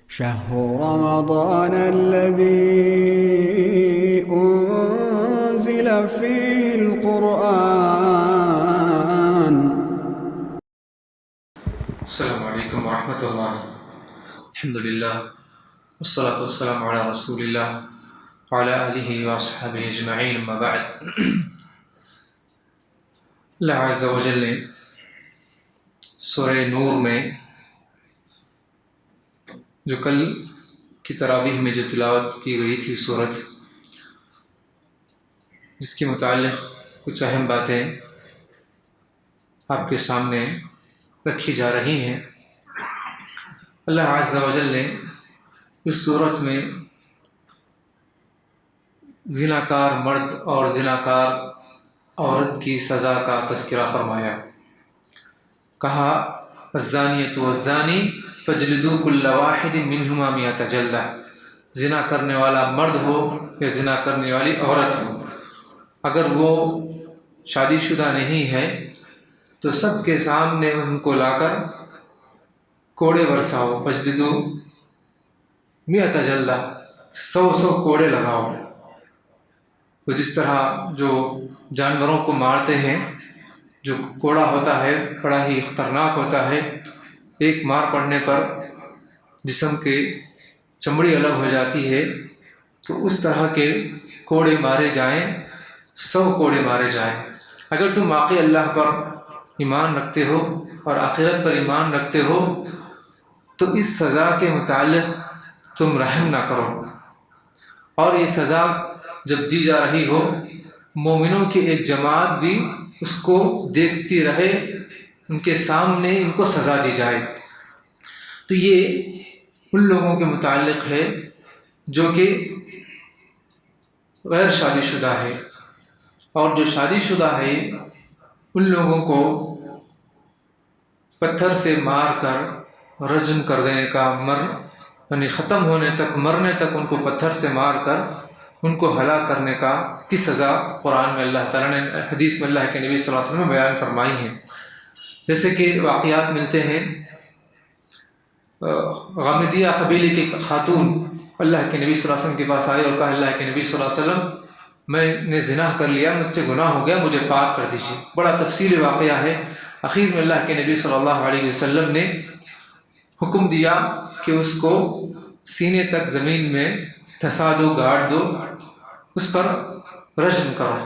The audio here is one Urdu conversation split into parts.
شهر رمضان الذي أنزل فيه القرآن. السلام علیکم ورحمۃ اللہ. الحمد للہ والصلاة والسلام علی رسول اللہ وعلی آلہ واصحابہ اجمعین، اما بعد. اللہ عز و جل نے سورہ نور میں جو کل کی تراویح میں جو تلاوت کی گئی تھی سورت، جس کے متعلق کچھ اہم باتیں آپ کے سامنے رکھی جا رہی ہیں. اللہ عز و جل نے اس صورت میں زناکار مرد اور زناکار عورت کی سزا کا تذکرہ فرمایا. کہا الزانیۃ والزانی فاجلدوا کل واحد منہما مئۃ جلدہ. زنا کرنے والا مرد ہو یا زنا کرنے والی عورت ہو، اگر وہ شادی شدہ نہیں ہے تو سب کے سامنے ان کو لا کر کوڑے برساؤ. فاجلدوا مئۃ جلدہ، 100 کوڑے لگاؤ. تو جس طرح جو جانوروں کو مارتے ہیں، جو کوڑا ہوتا ہے بڑا ہی خطرناک ہوتا ہے، ایک مار پڑنے پر جسم کے چمڑی الگ ہو جاتی ہے، تو اس طرح کے کوڑے مارے جائیں، 100 کوڑے مارے جائیں. اگر تم واقعی اللہ پر ایمان رکھتے ہو اور آخرت پر ایمان رکھتے ہو تو اس سزا کے متعلق تم رحم نہ کرو. اور یہ سزا جب دی جا رہی ہو، مومنوں کی ایک جماعت بھی اس کو دیکھتی رہے، ان کے سامنے ان کو سزا دی جائے. تو یہ ان لوگوں کے متعلق ہے جو کہ غیر شادی شدہ ہے، اور جو شادی شدہ ہے ان لوگوں کو پتھر سے مار کر رجم کر دینے کا، یعنی ختم ہونے تک، مرنے تک ان کو پتھر سے مار کر ان کو ہلاک کرنے کی سزا قرآن میں اللہ تعالیٰ نے، حدیث میں اللہ کے نبی صلی اللہ علیہ وسلم نے بیان فرمائی ہے. جیسے کہ واقعات ملتے ہیں، غامدیہ قبیلے کی خاتون اللہ کے نبی صلی اللہ علیہ وسلم کے پاس آئی اور کہا اللہ کے نبی صلی اللہ علیہ وسلم میں نے زنا کر لیا، مجھ سے گناہ ہو گیا، مجھے پاک کر دیجیے. بڑا تفصیلی واقعہ ہے. اخیر میں اللہ کے نبی صلی اللہ علیہ وسلم نے حکم دیا کہ اس کو سینے تک زمین میں دھسا دو، گاڑ دو، اس پر رجم کرو.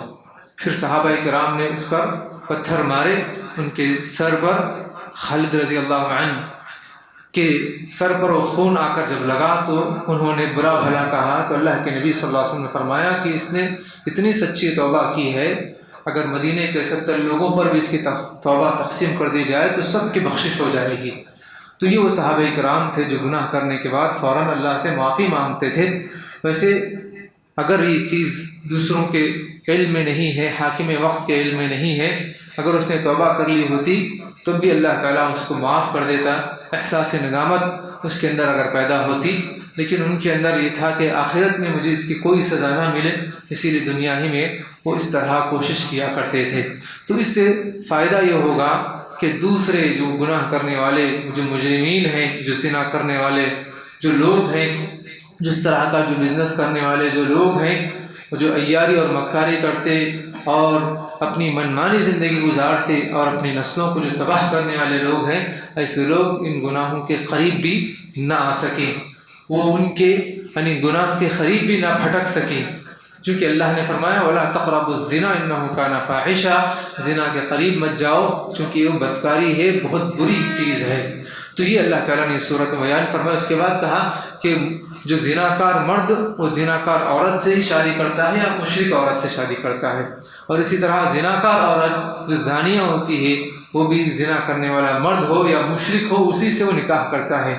پھر صحابہ کرام نے اس پر پتھر مارے، ان کے سر پر. خالد رضی اللہ عنہ کے سر پر وہ خون آ کر جب لگا تو انہوں نے برا بھلا کہا، تو اللہ کے نبی صلی اللہ علیہ وسلم نے فرمایا کہ اس نے اتنی سچی توبہ کی ہے، اگر مدینے کے 70 لوگوں پر بھی اس کی توبہ تقسیم کر دی جائے تو سب کی بخشش ہو جائے گی. تو یہ وہ صحابہ کرام تھے جو گناہ کرنے کے بعد فوراً اللہ سے معافی مانگتے تھے. ویسے اگر یہ چیز دوسروں کے علم میں نہیں ہے، حاکم وقت کے علم میں نہیں ہے، اگر اس نے توبہ کر لی ہوتی تو بھی اللہ تعالیٰ اس کو معاف کر دیتا. احساس ندامت اس کے اندر اگر پیدا ہوتی، لیکن ان کے اندر یہ تھا کہ آخرت میں مجھے اس کی کوئی سزا نہ ملے، اسی لیے دنیا ہی میں وہ اس طرح کوشش کیا کرتے تھے. تو اس سے فائدہ یہ ہوگا کہ دوسرے جو گناہ کرنے والے، جو مجرمین ہیں، جو زنا کرنے والے جو لوگ ہیں، جس طرح کا جو بزنس کرنے والے جو لوگ ہیں، جو عیاری اور مکاری کرتے اور اپنی منمانی زندگی گزارتے اور اپنی نسلوں کو جو تباہ کرنے والے لوگ ہیں، ایسے لوگ ان گناہوں کے قریب بھی نہ آ سکیں، وہ ان کے یعنی گناہ کے قریب بھی نہ پھٹک سکیں. چونکہ اللہ نے فرمایا وَلَا تَقْرَبُوا الزِّنَا إِنَّهُ كَانَ فَاحِشًا، زنا کے قریب مت جاؤ چونکہ وہ بدکاری ہے، بہت بری چیز ہے. تو یہ اللہ تعالیٰ نے صورت میں بیان فرمایا. اس کے بعد کہا کہ جو زناکار مرد وہ زناکار عورت سے ہی شادی کرتا ہے یا مشرک عورت سے شادی کرتا ہے، اور اسی طرح زناکار عورت جو زانیہ ہوتی ہے وہ بھی زنا کرنے والا مرد ہو یا مشرک ہو اسی سے وہ نکاح کرتا ہے،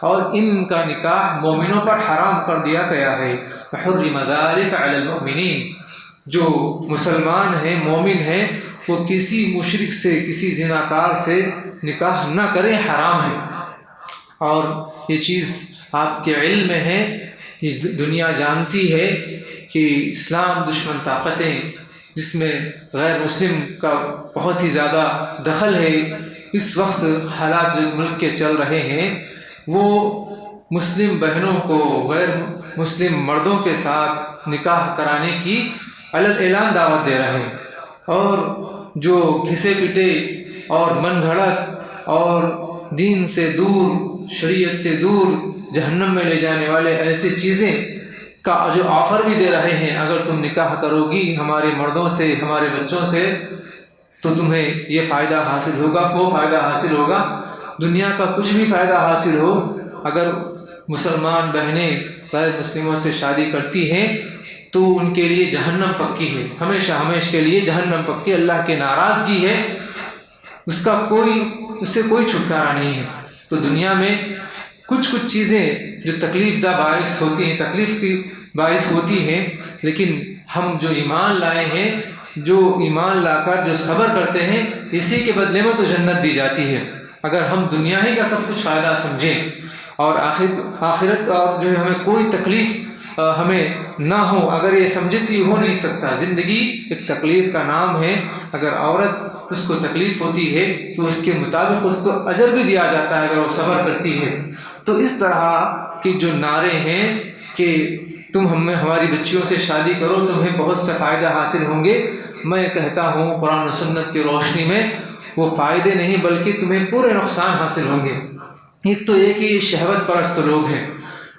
اور ان کا نکاح مومنوں پر حرام کر دیا گیا ہے. فحرم ذلك علی المؤمنین، جو مسلمان ہیں، مومن ہیں، وہ کسی مشرک سے، کسی زناکار سے نکاح نہ کریں، حرام ہے. اور یہ چیز آپ کے علم میں ہے، یہ دنیا جانتی ہے کہ اسلام دشمن طاقتیں جس میں غیر مسلم کا بہت ہی زیادہ دخل ہے، اس وقت حالات جو ملک کے چل رہے ہیں وہ مسلم بہنوں کو غیر مسلم مردوں کے ساتھ نکاح کرانے کی علل اعلان دعوت دے رہے ہیں، اور جو گھسے پٹے اور من گھڑت اور دین سے دور، شریعت سے دور، جہنم میں لے جانے والے ایسی چیزیں کا جو آفر بھی دے رہے ہیں، اگر تم نکاح کرو گی ہمارے مردوں سے، ہمارے بچوں سے، تو تمہیں یہ فائدہ حاصل ہوگا، وہ فائدہ حاصل ہوگا۔ دنیا کا کچھ بھی فائدہ حاصل ہو، اگر مسلمان بہنیں غیر مسلموں سے شادی کرتی ہیں تو ان کے لیے جہنم پکی ہے، ہمیشہ ہمیشہ کے لیے جہنم پکی، اللہ کی ناراضگی ہے، اس سے کوئی چھٹکارا نہیں ہے۔ تو دنیا میں کچھ چیزیں جو تکلیف دہ باعث ہوتی ہیں، تکلیف کی باعث ہوتی ہیں، لیکن ہم جو ایمان لائے ہیں، جو ایمان لا کر جو صبر کرتے ہیں، اسی کے بدلے میں تو جنت دی جاتی ہے۔ اگر ہم دنیا ہی کا سب کچھ فائدہ سمجھیں اور آخرت جو ہے ہمیں کوئی تکلیف ہمیں نہ ہو، اگر یہ سمجھے تو یہ ہو نہیں سکتا۔ زندگی ایک تکلیف کا نام ہے، اگر عورت اس کو تکلیف ہوتی ہے تو اس کے مطابق اس کو اجر بھی دیا جاتا ہے اگر وہ صبر کرتی ہے۔ تو اس طرح کے جو نعرے ہیں کہ تم ہماری بچیوں سے شادی کرو، تمہیں بہت سے فائدہ حاصل ہوں گے، میں کہتا ہوں قرآن و سنت کی روشنی میں وہ فائدے نہیں بلکہ تمہیں پورے نقصان حاصل ہوں گے۔ ایک تو یہ کہ یہ شہوت پرست لوگ ہیں،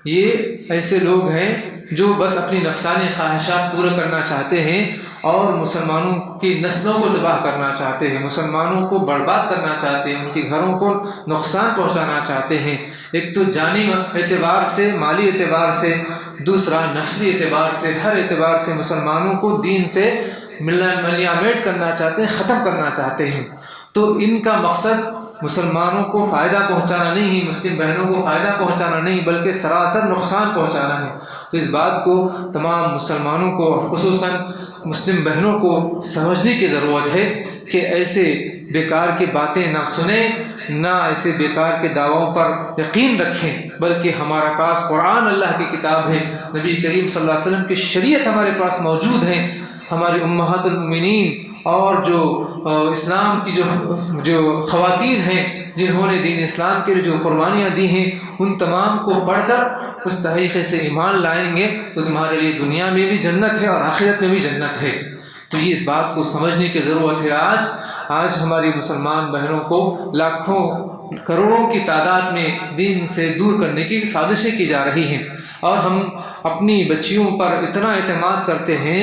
یہ ایسے لوگ ہیں جو بس اپنی نفسانی خواہشات پورے کرنا چاہتے ہیں اور مسلمانوں کی نسلوں کو تباہ کرنا چاہتے ہیں، مسلمانوں کو برباد کرنا چاہتے ہیں، ان کے گھروں کو نقصان پہنچانا چاہتے ہیں، ایک تو جانی اعتبار سے، مالی اعتبار سے، دوسرا نسلی اعتبار سے، ہر اعتبار سے مسلمانوں کو دین سے ملیامیٹ کرنا چاہتے ہیں، ختم کرنا چاہتے ہیں۔ تو ان کا مقصد مسلمانوں کو فائدہ پہنچانا نہیں، مسلم بہنوں کو فائدہ پہنچانا نہیں، بلکہ سراسر نقصان پہنچانا ہے۔ تو اس بات کو تمام مسلمانوں کو اور خصوصاً مسلم بہنوں کو سمجھنے کی ضرورت ہے کہ ایسے بیکار کی باتیں نہ سنیں، نہ ایسے بیکار کے دعووں پر یقین رکھیں، بلکہ ہمارے پاس قرآن اللہ کی کتاب ہے، نبی کریم صلی اللہ علیہ وسلم کی شریعت ہمارے پاس موجود ہے، ہماری امہات المؤمنین اور جو اسلام کی جو خواتین ہیں جنہوں نے دین اسلام کے لیے جو قربانیاں دی ہیں، ان تمام کو پڑھ کر اس طریقے سے ایمان لائیں گے تو تمہارے لیے دنیا میں بھی جنت ہے اور آخرت میں بھی جنت ہے۔ تو یہ اس بات کو سمجھنے کی ضرورت ہے۔ آج ہماری مسلمان بہنوں کو لاکھوں کروڑوں کی تعداد میں دین سے دور کرنے کی سازشیں کی جا رہی ہیں، اور ہم اپنی بچیوں پر اتنا اعتماد کرتے ہیں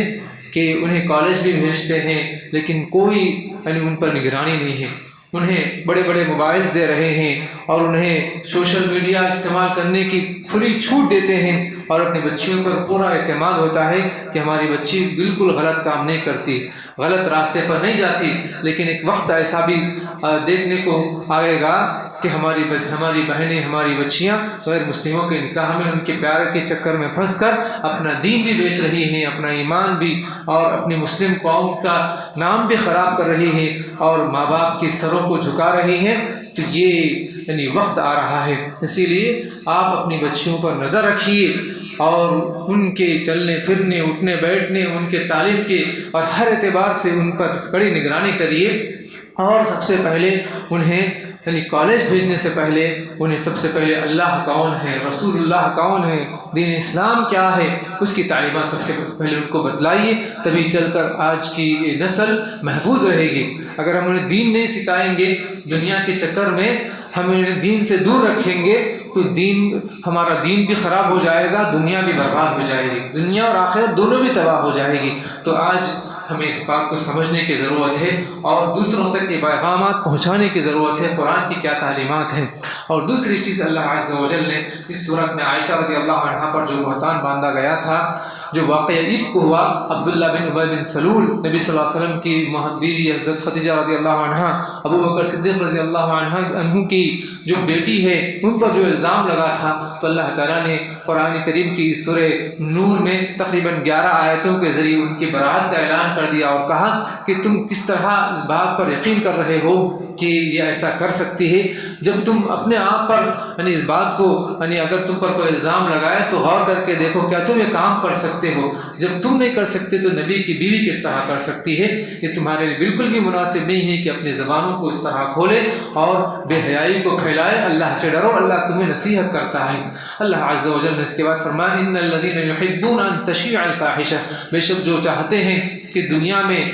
کہ انہیں کالج بھی بھیجتے ہیں، لیکن کوئی ان پر نگرانی نہیں ہے۔ انہیں بڑے بڑے موبائلز دے رہے ہیں اور انہیں سوشل میڈیا استعمال کرنے کی کھلی چھوٹ دیتے ہیں، اور اپنی بچیوں پر پورا اعتماد ہوتا ہے کہ ہماری بچی بالکل غلط کام نہیں کرتی، غلط راستے پر نہیں جاتی۔ لیکن ایک وقت ایسا بھی دیکھنے کو آئے گا کہ ہماری بہنیں، ہماری بچیاں غیر مسلموں کے نکاح میں ان کے پیار کے چکر میں پھنس کر اپنا دین بھی بیچ رہی ہیں، اپنا ایمان بھی، اور اپنی مسلم قوم کا نام بھی خراب کر رہی ہیں اور ماں باپ کی سروں کو جھکا رہی ہیں۔ تو یہ وقت آ رہا ہے، اسی لیے آپ اپنی بچیوں پر نظر رکھیے اور ان کے چلنے پھرنے، اٹھنے بیٹھنے، ان کے تعلیم کے اور ہر اعتبار سے ان پر کڑی نگرانی کریے، اور سب سے پہلے انہیں کالج بھیجنے سے پہلے انہیں سب سے پہلے اللہ کون ہے، رسول اللہ کون ہے، دین اسلام کیا ہے، اس کی تعلیمات سب سے پہلے ان کو بتلائیے، تبھی چل کر آج کی نسل محفوظ رہے گی۔ اگر ہم انہیں دین نہیں سکھائیں گے، دنیا کے چکر میں ہم انہیں دین سے دور رکھیں گے تو ہمارا دین بھی خراب ہو جائے گا، دنیا بھی برباد ہو جائے گی، دنیا اور آخرت دونوں بھی تباہ ہو جائے گی۔ تو آج ہمیں اس بات کو سمجھنے کی ضرورت ہے اور دوسروں تک یہ پیغامات پہنچانے کی ضرورت ہے، قرآن کی کیا تعلیمات ہیں۔ اور دوسری چیز، اللہ عز و جل نے اس صورت میں عائشہ رضی اللہ عنہا پر جو بہتان باندھا گیا تھا، جو واقعہ افک ہوا، عبداللہ بن ابی بن سلول، نبی صلی اللہ علیہ وسلم کی بیوی حضرت خدیجہ رضی اللہ عنہا، ابو بکر صدیق رضی اللہ عنہ کی جو بیٹی ہے، ان پر جو الزام لگا تھا، تو اللہ تعالیٰ نے قرآن کریم کی سورہ نور میں تقریباً 11 آیتوں کے ذریعے ان کی برات کا اعلان کر دیا اور کہا کہ تم کس طرح اس بات پر یقین کر رہے ہو کہ یہ ایسا کر سکتی ہے، جب تم اپنے آپ پر یعنی اس بات کو یعنی اگر تم پر کوئی الزام لگائے تو غور کر کے دیکھو کیا تم یہ کام کر سکتے ہو؟ جب تم نہیں کر سکتے تو نبی کی بیوی کس طرح کر سکتی ہے؟ یہ تمہارے لیے بالکل بھی مناسب نہیں ہے کہ اپنی زبانوں کو اس طرح کھولے اور بے حیائی کو پھیلائے۔ اللہ سے ڈرو، اللہ تمہیں نصیحت کرتا ہے۔ اللہ عز و جل نے اس کے بعد فرمایا ان الذین یحبون ان تشیع الفاحشہ، بے شک جو چاہتے ہیں کہ دنیا میں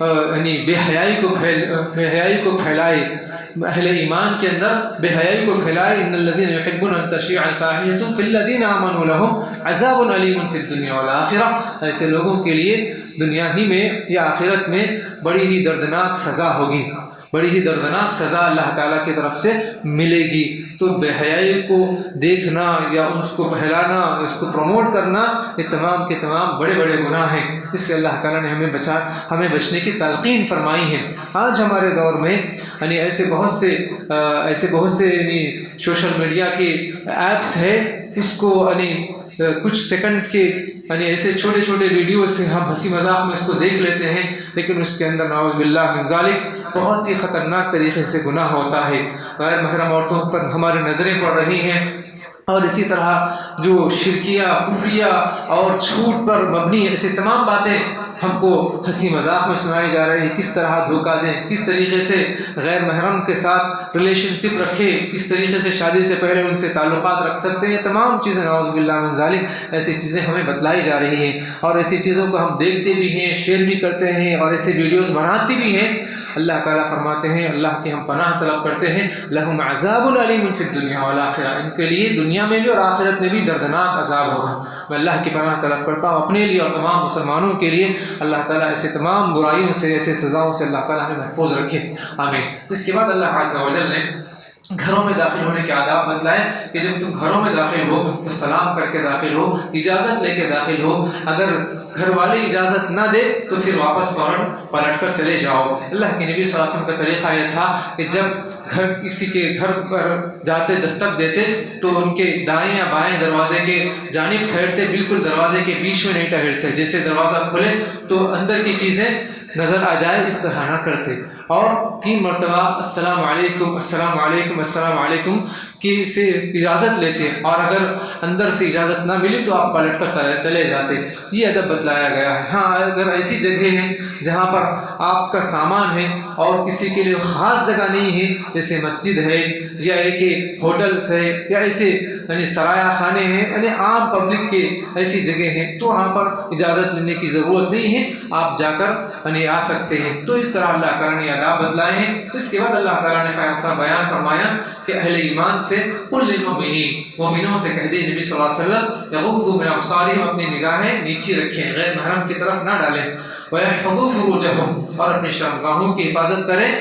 یعنی بے حیائی کو پھیلائے، اہل ایمان کے اندر بے حیائی کو پھیلائے، ان الذین یحبون ان تشیع الفاحشہ فی الذین آمنوا لهم عذاب علیم فی الدنیا والآخرہ، ایسے لوگوں کے لیے دنیا ہی میں یا آخرت میں بڑی ہی دردناک سزا ہوگی، بڑی ہی دردناک سزا اللہ تعالیٰ کی طرف سے ملے گی۔ تو بے حیائی کو دیکھنا یا اس کو پھیلانا، اس کو پروموٹ کرنا، یہ تمام کے تمام بڑے بڑے گناہ ہیں۔ اس سے اللہ تعالیٰ نے ہمیں بچنے کی تلقین فرمائی ہے۔ آج ہمارے دور میں یعنی ایسے بہت سے یعنی سوشل میڈیا کے ایپس ہے، اس کو یعنی کچھ سیکنڈز کے یعنی ایسے چھوٹے چھوٹے ویڈیوز سے ہم ہنسی مذاق میں اس کو دیکھ لیتے ہیں، لیکن اس کے اندر نعوذ باللہ من ذالک بہت ہی خطرناک طریقے سے گناہ ہوتا ہے۔ غیر محرم عورتوں پر ہماری نظریں پڑ رہی ہیں، اور اسی طرح جو شرکیہ، کفریہ اور جھوٹ پر مبنی ایسے تمام باتیں ہم کو ہنسی مذاق میں سنائی جا رہی ہے۔ کس طرح دھوکہ دیں، کس طریقے سے غیر محرم کے ساتھ ریلیشن شپ رکھے، کس طریقے سے شادی سے پہلے ان سے تعلقات رکھ سکتے ہیں، تمام چیزیں نعوذ باللہ من ذالک ایسی چیزیں ہمیں بتلائی جا رہی ہیں، اور ایسی چیزوں کو ہم دیکھتے بھی ہیں، شیئر بھی کرتے ہیں اور ایسے ویڈیوز بناتے بھی ہیں۔ اللہ تعالیٰ فرماتے ہیں، اللہ کی ہم پناہ طلب کرتے ہیں، لہم عذاب علیم فی الدنیا والآخرہ، ان کے لیے دنیا میں بھی اور آخرت میں بھی دردناک عذاب ہوگا۔ میں اللہ کی پناہ طلب کرتا ہوں اپنے لیے اور تمام مسلمانوں کے لیے، اللہ تعالیٰ ایسے تمام برائیوں سے، ایسے سزاؤں سے اللہ تعالیٰ ہمیں محفوظ رکھے، آمین۔ اس کے بعد اللہ عز و جل نے گھروں میں داخل ہونے کے آداب بتلائے کہ جب تم گھروں میں داخل ہو تو سلام کر کے داخل ہو، اجازت لے کے داخل ہو، اگر گھر والے اجازت نہ دے تو پھر واپس فوراً پلٹ کر چلے جاؤ۔ اللہ کے نبی صلی اللہ علیہ وسلم کا طریقہ یہ تھا کہ جب کسی کے گھر پر جاتے، دستک دیتے تو ان کے دائیں یا بائیں دروازے کے جانب ٹھہرتے، بالکل دروازے کے بیچ میں نہیں ٹھہرتے، جیسے دروازہ کھلے تو اندر کی چیزیں نظر آ جائے، اس طرح نہ کرتے، اور 3 مرتبہ السلام علیکم السلام علیکم السلام علیکم کی سے اجازت لیتے، اور اگر اندر سے اجازت نہ ملی تو آپ پلٹ کر چلے جاتے۔ یہ ادب بتلایا گیا ہے۔ ہاں اگر ایسی جگہ ہیں جہاں پر آپ کا سامان ہے اور کسی کے لیے خاص جگہ نہیں ہے، جیسے مسجد ہے یا ایک ہوٹلس ہے یا ایسے یعنی سرایہ خانے ہیں، یعنی عام پبلک کے ایسی جگہ ہیں، تو وہاں پر اجازت لینے کی ضرورت نہیں ہے، آپ جا کر یعنی آ سکتے ہیں۔ تو اس طرح اللہ تعالیٰ نے آداب بتلائے ہیں۔ اس کے بعد اللہ تعالیٰ نے بیان فرمایا کہ اہل ایمان سے قل للمؤمنین، مومنوں سے کہہ دیں نبی صلی اللہ علیہ وسلم، یغضوا من ابصارہم، اپنی نگاہیں نیچی رکھیں، غیر محرم کی طرف نہ ڈالیں، ویحفظوا فروجہم، اور اپنی شرمگاہوں کی حفاظت کریں،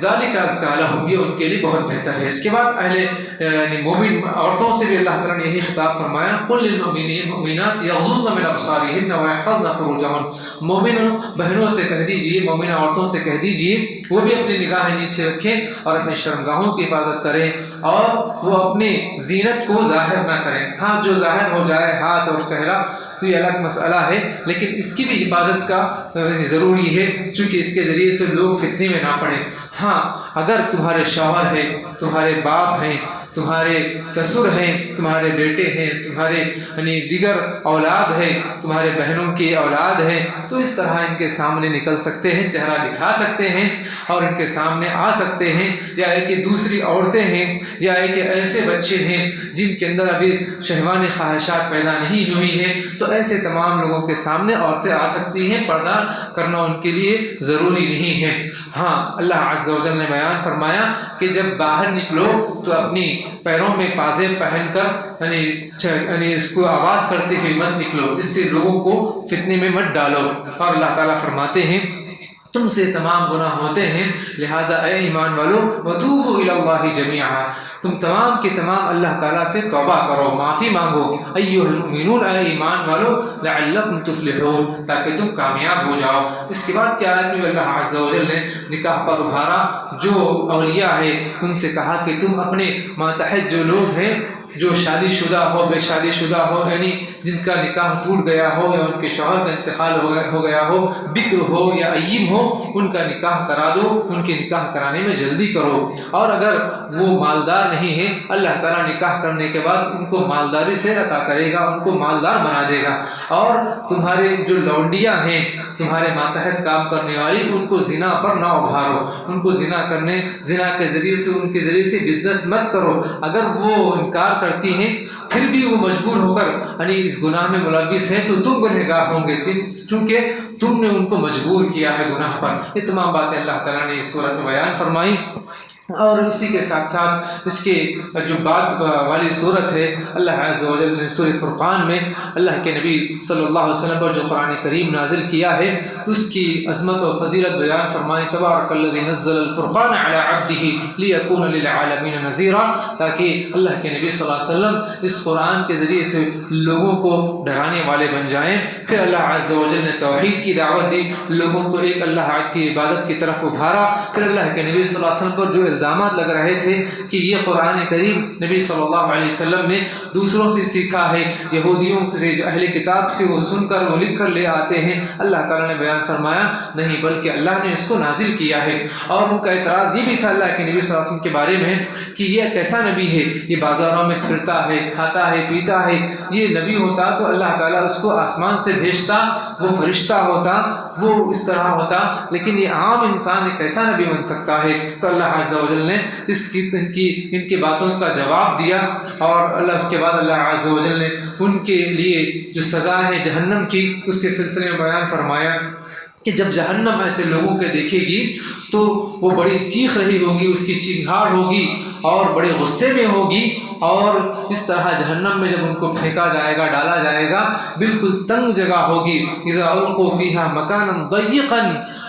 ذالک ازکی لہم، یہ ان کے لیے بہت بہتر ہے۔ اس کے بعد اہل یعنی مومن عورتوں سے بھی اللہ تعالیٰ نے یہی خطاب فرمایا، قل للمؤمنین مؤمنات یغضضن من ابصارہن ویحفظن فروجہن، مومن بہنوں سے کہہ دیجیے، مومن عورتوں سے کہہ دیجیے وہ بھی اپنی نگاہیں نیچے رکھیں اور اپنی شرمگاہوں کی حفاظت کریں، اور وہ اپنے زینت کو ظاہر نہ کریں۔ ہاں جو ظاہر ہو جائے ہاتھ اور چہرہ تو یہ الگ مسئلہ ہے، لیکن اس کی بھی حفاظت کا ضروری ہے، چونکہ اس کے ذریعے سے لوگ فتنے میں نہ پڑیں۔ ہاں اگر تمہارے شوہر ہیں، تمہارے باپ ہیں، تمہارے سسر ہیں، تمہارے بیٹے ہیں، تمہارے یعنی دیگر اولاد ہیں، تمہارے بہنوں کی اولاد ہیں، تو اس طرح ان کے سامنے نکل سکتے ہیں، چہرہ دکھا سکتے ہیں اور ان کے سامنے آ سکتے ہیں، یا ایک دوسری عورتیں ہیں، یا ایک ایسے بچے ہیں جن کے اندر ابھی شہوانی خواہشات پیدا نہیں ہوئی ہے، تو ایسے تمام لوگوں کے سامنے عورتیں آ سکتی ہیں، پردہ کرنا ان کے لیے ضروری نہیں ہے۔ ہاں اللہ عز و جل نے بیان فرمایا کہ جب باہر نکلو تو اپنی پیروں میں پازیب پہن کر یعنی اس کو آواز کرتے ہوئے مت نکلو، اس سے لوگوں کو فتنے میں مت ڈالو، اور اللہ تعالیٰ فرماتے ہیں تم سے تمام گناہ ہوتے ہیں، لہٰذا اے ایمان والو وتوبوا الی اللہ جمیعا، تم تمام کے تمام اللہ تعالیٰ سے توبہ کرو، معافی مانگو، ایھا المؤمنون، اے ایمان والو، لعلکم تفلحون، تاکہ تم کامیاب ہو جاؤ۔ اس کے بعد کیا آیت میں اللہ عز و جل نے نکاح پر ابھارا، جو اولیاء ہے ان سے کہا کہ تم اپنے ماتحت جو لوگ ہیں جو شادی شدہ ہو، بے شادی شدہ ہو، یعنی جن کا نکاح ٹوٹ گیا ہو یا ان کے شوہر کا انتقال ہو گیا ہو، بکر ہو یا اییم ہو، ان کا نکاح کرا دو، ان کے نکاح کرانے میں جلدی کرو۔ اور اگر وہ مالدار نہیں ہے، اللہ تعالیٰ نکاح کرنے کے بعد ان کو مالداری سے عطا کرے گا، ان کو مالدار بنا دے گا۔ اور تمہارے جو لونڈیاں ہیں، تمہارے ماتحت کام کرنے والی، ان کو زنا پر نہ ابھارو، ان کو زنا کے ذریعے سے، ان کے ذریعے سے بزنس مت کرو۔ اگر وہ انکار کرتی ہیں پھر بھی وہ مجبور ہو کر یعنی اس گناہ میں ملوث ہیں تو تم گنہگار ہوں گے، چونکہ تم نے ان کو مجبور کیا ہے گناہ پر۔ یہ تمام باتیں اللہ تعالیٰ نے اس صورت میں بیان فرمائی۔ اور اسی کے ساتھ ساتھ اس کے جو بعد والی صورت ہے، اللہ عز و جل نے سورہ فرقان میں اللہ کے نبی صلی اللہ علیہ وسلم پر جو قرآن کریم نازل کیا ہے، اس کی عظمت و فضیلت بیان فرمائی۔ تبارک الذی نزل الفرقان علی عبدہ لیکون للعالمین نذیرا، تاکہ اللہ کے نبی صلی اللہ علیہ وسلم اس قرآن کے ذریعے سے لوگوں کو ڈرانے والے بن جائیں۔ پھر اللہ عز و جل نے توحید کی دعوت دی، لوگوں کو ایک اللہ کی عبادت کی طرف ابھارا۔ پھر اللہ کے نبی صلی اللہ علیہ وسلم پر جو الزامات لگ رہے تھے کہ یہ قرآن کریم نبی صلی اللہ علیہ وسلم نے دوسروں سے سیکھا ہے، یہودیوں سے، جو اہل کتاب سے وہ سن کر وہ لکھ کر لے آتے ہیں، اللہ تعالیٰ نے بیان فرمایا نہیں، بلکہ اللہ نے اس کو نازل کیا ہے۔ اور ان کا اعتراض یہ بھی تھا اللہ کے نبی صلی اللہ علیہ وسلم کے بارے میں کہ یہ کیسا نبی ہے، یہ بازاروں میں پھرتا ہے، کھاتا ہے، پیتا ہے۔ یہ نبی ہوتا تو اللہ تعالیٰ اس کو آسمان سے بھیجتا، وہ فرشتہ ہوتا، وہ اس طرح ہوتا، لیکن یہ عام انسان کیسا نبی بن سکتا ہے؟ تو اللہ عز و جل نے ان کی باتوں کا جواب دیا۔ اور اس کے بعد اللہ عز و جل نے ان کے لیے جو سزا ہے جہنم کی، اس کے سلسلے میں بیان فرمایا کہ جب جہنم ایسے لوگوں کے دیکھے گی تو وہ بڑی چیخ رہی ہوگی، اس کی چنگھاڑ ہوگی اور بڑے غصے میں ہوگی، اور اس طرح جہنم میں جب ان کو پھینکا جائے گا، ڈالا جائے گا، بالکل تنگ جگہ ہوگی۔ اذا القوا فیہا مکانا ضیقا،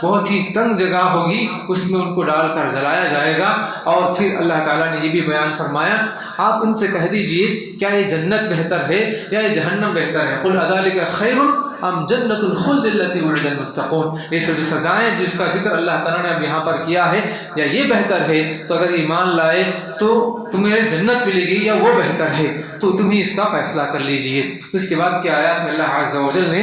بہت ہی تنگ جگہ ہوگی، اس میں ان کو ڈال کر جلایا جائے گا۔ اور پھر اللہ تعالیٰ نے یہ بھی بیان فرمایا، آپ ان سے کہہ دیجئے کیا یہ جنت بہتر ہے یا یہ جہنم بہتر ہے؟ قل اذالک خیر ام جنت الخلد التي وعد المتقون، یہ جو سزائیں جس کا ذکر اللہ تعالیٰ نے اب یہاں پر کیا ہے، یا یہ بہتر ہے؟ تو اگر ایمان لائے تو تمہیں جنت ملے گی یا وہ بہتر ہے، تو تم ہی اس کا فیصلہ کر لیجئے۔ اس کے بعد کی آیات میں اللہ عز و جل نے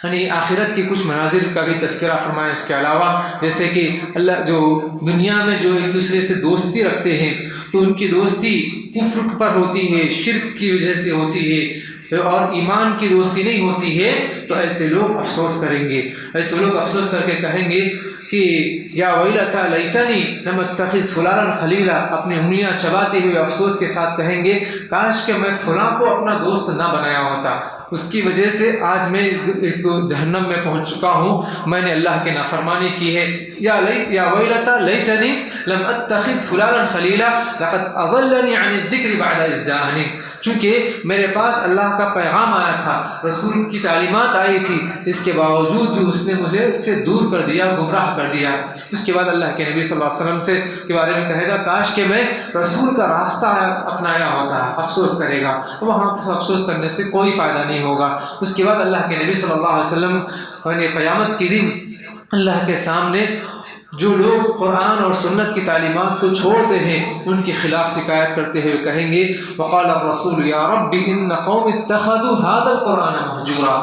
یعنی آخرت کے کچھ مناظر کا بھی تذکرہ فرمایا۔ اس کے علاوہ جیسے کہ اللہ جو دنیا میں جو ایک دوسرے سے دوستی رکھتے ہیں تو ان کی دوستی کفر پر ہوتی ہے، شرک کی وجہ سے ہوتی ہے، اور ایمان کی دوستی نہیں ہوتی ہے، تو ایسے لوگ افسوس کریں گے، ایسے لوگ افسوس کر کے کہیں گے کہ یا ویلتا لیتنی لم اتخذ فلانا خلیلا، اپنی انگلیاں چباتے ہوئے افسوس کے ساتھ کہیں گے کاش کہ میں فلاں کو اپنا دوست نہ بنایا ہوتا، اس کی وجہ سے آج میں اس کو جہنم میں پہنچ چکا ہوں، میں نے اللہ کی نافرمانی کی ہے۔ یا ویلتا لیتنی لم اتخذ فلانا خلیلا لقد اضلنی عن الذکر بعد اذ جاءنی، چونکہ میرے پاس اللہ کا پیغام آیا تھا، رسول کی تعلیمات آئی تھی، اس کے باوجود بھی اس نے مجھے اس سے دور کر دیا، گمراہ کر دیا۔ اس کے بعد اللہ کے نبی صلی اللہ علیہ وسلم سے کے بارے میں کہے گا کاش کہ میں رسول کا راستہ اپنایا ہوتا، افسوس کرے گا، وہاں افسوس کرنے سے کوئی فائدہ نہیں ہوگا۔ اس کے بعد اللہ کے نبی صلی اللہ علیہ وسلم یعنی قیامت کے دن اللہ کے سامنے جو لوگ قرآن اور سنت کی تعلیمات کو چھوڑتے ہیں ان کے خلاف شکایت کرتے ہوئے کہیں گے وقال الرسول یا رب ان قوم اتخذوا هذا القرآن مهجورا،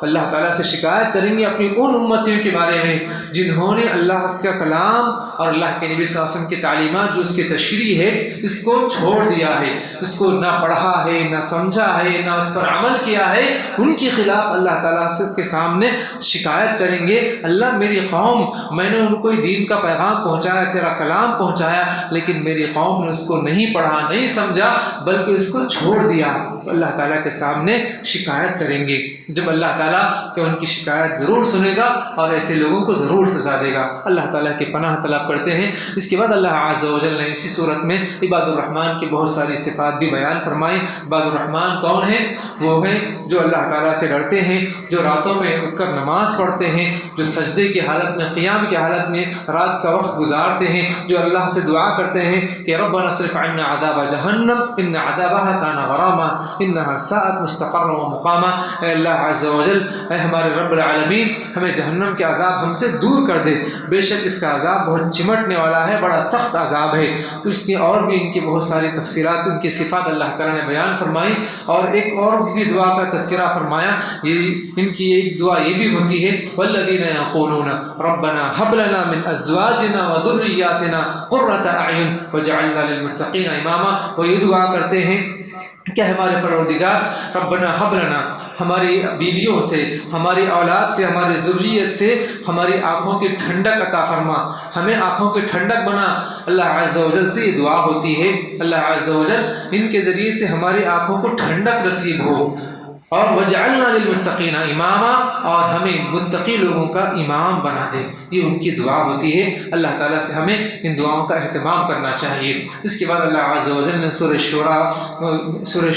اللہ تعالیٰ سے شکایت کریں گے اپنی ان امتیوں کے بارے میں جنہوں نے اللہ کا کلام اور اللہ کے نبی صلی اللہ علیہ وسلم کی تعلیمات جو اس کی تشریح ہے اس کو چھوڑ دیا ہے، اس کو نہ پڑھا ہے، نہ سمجھا ہے، نہ اس پر عمل کیا ہے، ان کے خلاف اللہ تعالیٰ کے سامنے شکایت کریں گے اللہ میری قوم، میں نے ان کو دین کا پیغام پہنچایا، تیرا کلام پہنچایا، لیکن میری قوم نے اس کو نہیں پڑھا، نہیں سمجھا، بلکہ اس کو چھوڑ دیا، تو اللہ تعالیٰ کے سامنے شکایت کریں گے۔ جب اللہ تعالیٰ کہ ان کی شکایت ضرور سنے گا اور ایسے لوگوں کو ضرور سزا دے گا۔ اللہ تعالیٰ کی پناہ طلب کرتے ہیں۔ اس کے بعد اللہ عز و جل نے اسی صورت میں عباد الرحمن کی بہت ساری صفات بھی بیان فرمائی۔ عباد الرحمن کون ہیں؟ وہ ہیں جو اللہ تعالیٰ سے ڈرتے ہیں، جو راتوں میں اٹھ کر نماز پڑھتے ہیں، جو سجدے کی حالت میں، قیام کی حالت میں رات کا وقت گزارتے ہیں، جو اللہ سے دعا کرتے ہیں کہ ربنا اصرف عنا عذاب جہنم ان عذابها کان غراما، انہا ساعت مستقر و مقامہ. اے اللہ عز و جل، اے ہمارے رب العالمین، ہمیں جہنم کے عذاب ہم سے دور کر دے. بے شک اس کا عذاب بہت چمٹنے والا ہے، بڑا سخت عذاب ہے. اس کی اور بھی ان کی بہت ساری تفصیلات، ان کی صفات اللہ تعالیٰ نے بیان فرمائی، اور ایک اور بھی دعا کا تذکرہ فرمایا. ان کی ایک دعا یہ بھی ہوتی ہے والذین یقولون ربنا هب لنا من ازواجنا وذریاتنا قرۃ اعین وجعلنا للمتقین اماما. وہ یہ دعا کرتے ہیں کہ ہمارے پروردگار ربنا هب لنا، ہماری بیویوں سے، ہماری اولاد سے، ہماری ذریت سے ہماری آنکھوں کی ٹھنڈک عطا فرما، ہمیں آنکھوں کی ٹھنڈک بنا. اللہ عز و جل سے یہ دعا ہوتی ہے. اللہ عز و جل ان کے ذریعے سے ہماری آنکھوں کو ٹھنڈک نصیب ہو. اور وجعلنا للمتقین اماما، اور ہمیں متقی لوگوں کا امام بنا دے. یہ ان کی دعا ہوتی ہے. اللہ تعالیٰ سے ہمیں ان دعاؤں کا اہتمام کرنا چاہیے. اس کے بعد اللہ عز و جل نے سورہ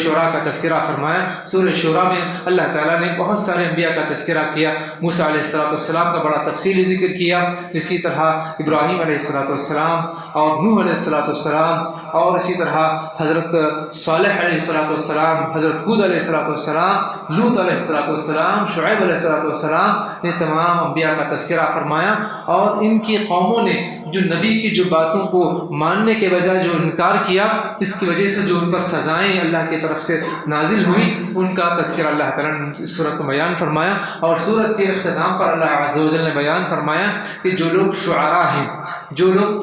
شورا کا تذکرہ فرمایا. سورہ شورا میں اللہ تعالیٰ نے بہت سارے انبیاء کا تذکرہ کیا. موسیٰ علیہ السلام کا بڑا تفصیلی ذکر کیا. اسی طرح ابراہیم علیہ السلام اور نوح علیہ السلام، اور اسی طرح حضرت صالح علیہ السلام، حضرت ہود علیہ السلام، لوط علیہ السلام، شعیب علیہ السلام نے تمام انبیاء کا تذکرہ فرمایا. اور ان کی قوموں نے جو نبی کی جو باتوں کو ماننے کے بجائے جو انکار کیا، اس کی وجہ سے جو ان پر سزائیں اللہ کی طرف سے نازل ہوئیں، ان کا تذکرہ اللہ تعالیٰ نے اس سورت کو بیان فرمایا. اور سورت کے اختتام پر اللہ عز و جل نے بیان فرمایا کہ جو لوگ شعراء ہیں، جو لوگ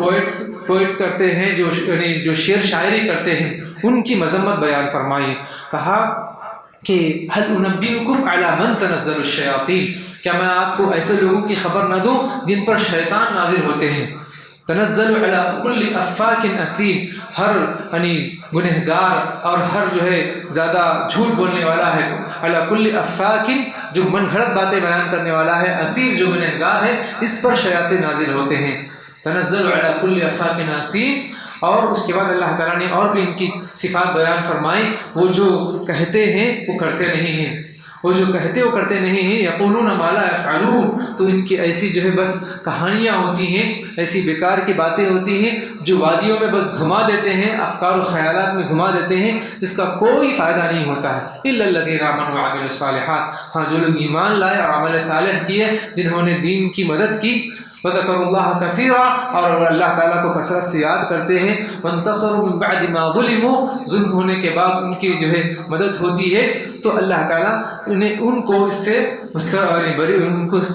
پوئٹ کرتے ہیں، جو شعر شاعری کرتے ہیں، ان کی مذمت بیان فرمائی. کہا کہ هل انبئکم علی من تنزل الشیاطین، کیا میں آپ کو ایسے لوگوں کی خبر نہ دوں جن پر شیطان نازل ہوتے ہیں. تنزل علی کل افاک اثیم، ہر گنہگار اور ہر جو ہے زیادہ جھوٹ بولنے والا ہے. علی کل افاک، جو من گھڑت باتیں بیان کرنے والا ہے، اثیم جو گنہگار ہے، اس پر شیاطین نازل ہوتے ہیں. تنزل علی کل افاک اثیم. اور اس کے بعد اللہ تعالیٰ نے اور بھی ان کی صفات بیان فرمائی. وہ جو کہتے ہیں وہ کرتے نہیں ہیں، وہ جو کہتے وہ کرتے نہیں ہیں. یقولون ما لا یفعلون، تو ان کی ایسی جو ہے بس کہانیاں ہوتی ہیں، ایسی بیکار کی باتیں ہوتی ہیں جو وادیوں میں بس گھما دیتے ہیں، افکار و خیالات میں گھما دیتے ہیں، اس کا کوئی فائدہ نہیں ہوتا ہے. الا الذین آمنوا وعملوا الصالحات، ہاں جو لوگ ایمان لائے اور عمل صالح کیے، جنہوں نے دین کی مدد کی. وذکروا اللہ کثیرا، اور اللہ تعالیٰ کو کثرت سے یاد کرتے ہیں. وانتصروا من بعد ما ظلموا، ظلم ہونے کے بعد ان کی جو ہے مدد ہوتی ہے، تو اللہ تعالیٰ نے ان کو اس سے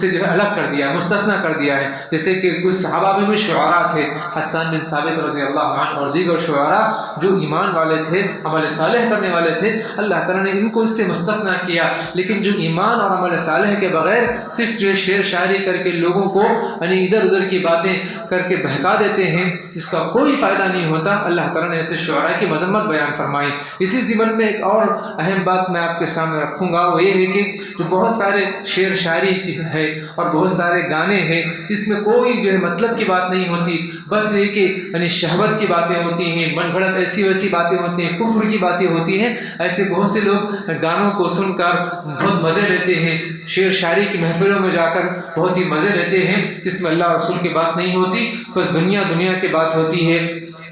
جو ہے الگ کر دیا ہے، مستثنیٰ کر دیا ہے. جیسے کہ کچھ صحابہ میں بھی شعراء تھے، حسان بن ثابت رضی اللہ عنہ اور دیگر شعراء جو ایمان والے تھے، عمل صالح کرنے والے تھے. اللہ تعالیٰ نے ان کو اس سے مستثنیٰ کیا. لیکن جو ایمان اور عمل صالح کے بغیر صرف جو شعر شاعری کر کے لوگوں کو ادھر ادھر کی باتیں کر کے بہکا دیتے ہیں، اس کا کوئی فائدہ نہیں ہوتا. اللہ تعالیٰ نے ایسے شعراء کی مذمت بیان فرمائی. اسی ضمن میں ایک اور اہم بات میں آپ کے سامنے رکھوں گا، وہ یہ ہے کہ جو بہت سارے شعر شاعری ہے اور بہت سارے گانے ہیں، اس میں کوئی جو ہے مطلب کی بات نہیں ہوتی، بس یہ کہ شہوت کی باتیں ہوتی ہیں، من گھڑت ایسی ویسی باتیں ہوتی ہیں، کفر کی باتیں ہوتی ہیں. ایسے بہت سے لوگ گانوں کو سن کر بہت مزے لیتے ہیں، شعر شاعری کی محفلوں میں جا کر بہت ہی مزے لیتے ہیں. اس میں اللہ رسول کی بات نہیں ہوتی، بس دنیا کی بات ہوتی ہے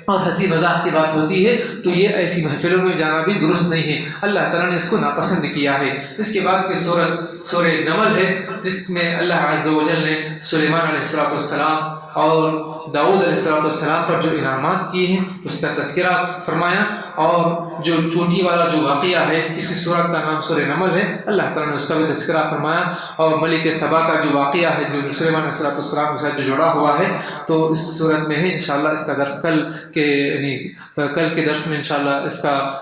اور ہنسی مذاق کی بات ہوتی ہے. تو یہ ایسی محفلوں میں جانا بھی درست نہیں ہے. اللہ تعالیٰ نے اس کو ناپسند کیا ہے. اس کے بعد کی سورہ نمل ہے، جس میں اللہ عز و جل نے سلیمان علیہ السلام اور داؤد علیہ السلام پر جو انعامات کیے ہیں اس کا تذکرہ فرمایا. اور جو چونٹی والا جو واقعہ ہے، اسی سورت کا نام سورہ نمل ہے، اللہ تعالیٰ نے اس کا بھی تذکرہ فرمایا. اور ملک سبا کا جو واقعہ ہے جو سلیمان علیہ السلام کے ساتھ جو جڑا ہوا ہے، تو اس صورت میں ہے. انشاءاللہ اس کا درس کل کے درس میں انشاءاللہ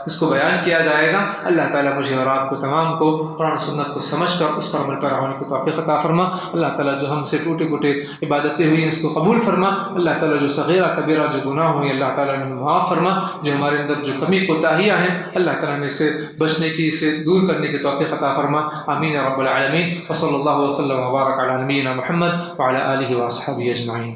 اس کو بیان کیا جائے گا. اللہ تعالیٰ مجھے اور آپ کو تمام کو قرآن و سنت کو سمجھ کر اس پر عمل پیرا ہونے کو توفیق عطا فرما. اللہ تعالیٰ جو ہم سے ٹوٹے پھوٹے عبادتیں ہوئی ہیں اس کو قبول فرما. اللہ تعالیٰ جو صغیرہ کبیرہ جو گناہ ہوئی اللہ تعالیٰ نے معاف فرما. جو ہمارے اندر جو کمی کوتاہیاں ہیں اللہ تعالیٰ نے اس سے بچنے کی، اس سے دور کرنے کی توفیق عطا فرما. آمین رب العالمین. وصلی اللہ وسلم وبارک علی نبینا محمد وعلی آلہ واصحابہ اجمعین.